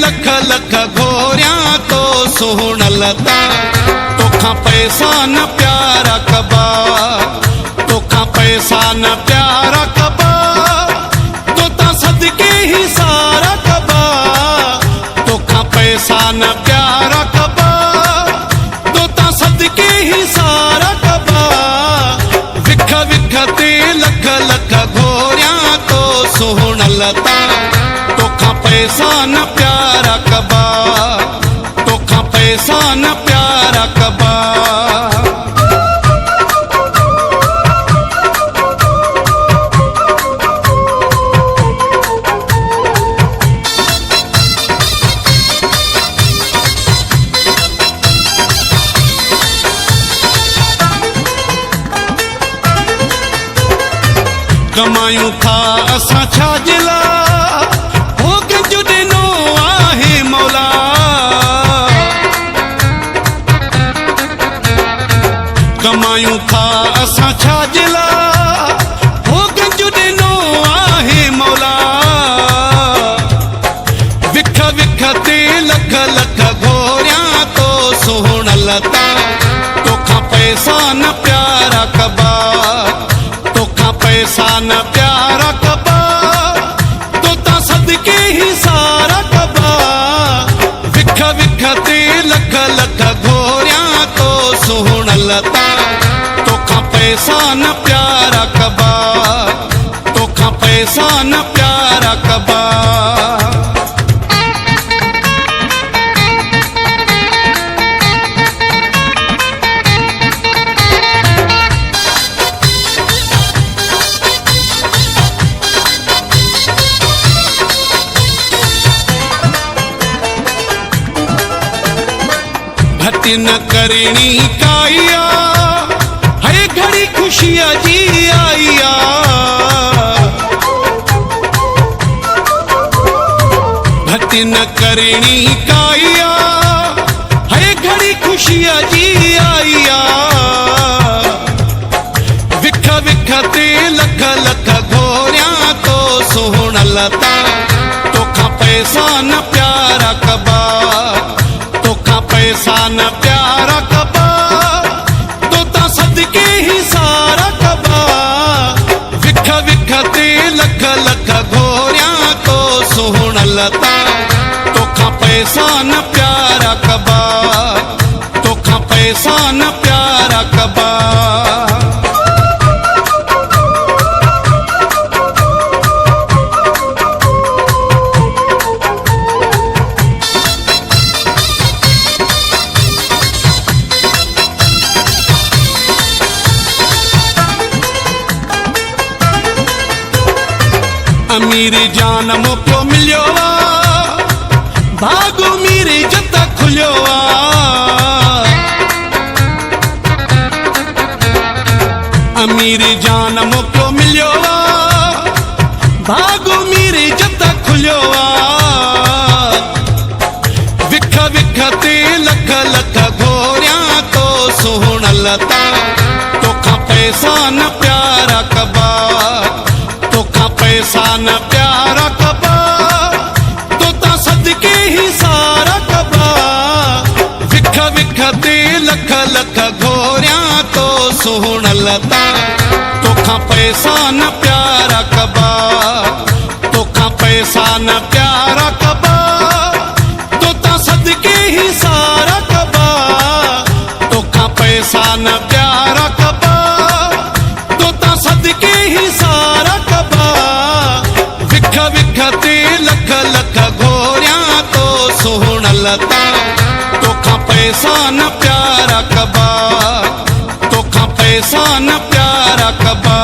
लख लख घोरिया तो सोहण लता तोखा पैसा न प्यारा कबा तोखा पैसा न प्यारा कबा तोता सदके ही सारा कबा तोखा पैसा न प्यारा कबा तोता सदके ही सारा कबा विख विख ते लख लख घोरिया तो सोहण लता तोखा पैसा न प्यारा कबा तोखा पैसा न प्यारा कबा कमायूं था असां छा जिला हो गंज ॾिनो आहे मौला कमायूं था असां छा जिला हो गंज ॾिनो आहे मौला विख विख ते लख लख घोरिया तो सोहण लता तोखा पैसा न प्यारा कबा तोखा पैसा न प्यारा कबा तोता सदके ही सारा कबा विख विख ते लख लख घोरिया तो सोहण लता तोखा पैसा न प्यारा कबा तोखा पैसा न प्यारा कबा घटी न करणी काइया हर घड़ी खुशिया जी आइया घटी न करणी काइया हर घड़ी खुशिया जी आइया विख विख ते लख लख घोरिया तो सोहण लता तोखा पैसा न प्यारा कबा तोखा पैसा न प्यारा कबा तोता सदके ही सारा कबा विख विख ते लख लख घोरिया तो सोहण लता तोखा पैसा न प्यारा कबा तोखा पैसा न प्यारा कबा अमीर जान मोको मिलियो भागो मेरे जत खुलियो अमीर जान मोको मिलियो भागो मेरे जत खुलियो विख विख ते लख लख घोरिया तो सोहण लता तोखा पैसा न प्यारा कबा तोखा पैसा न प्यारा कबा तोता सदके ही सारा कबा विख विख ते लख लख घोरिया तो सोहण लता तोखा पैसा न प्यारा कबा तोखा पैसा न प्यारा कबा तोता सदके ही सारा कबा तोखा पैसा न प्यारा कबा तोता सदके ही सारा कबा विख विख ते लख लख घोरिया तो सोहण लता तोखा पैसा न प्यारा कबा तोखा पैसा न प्यारा कबा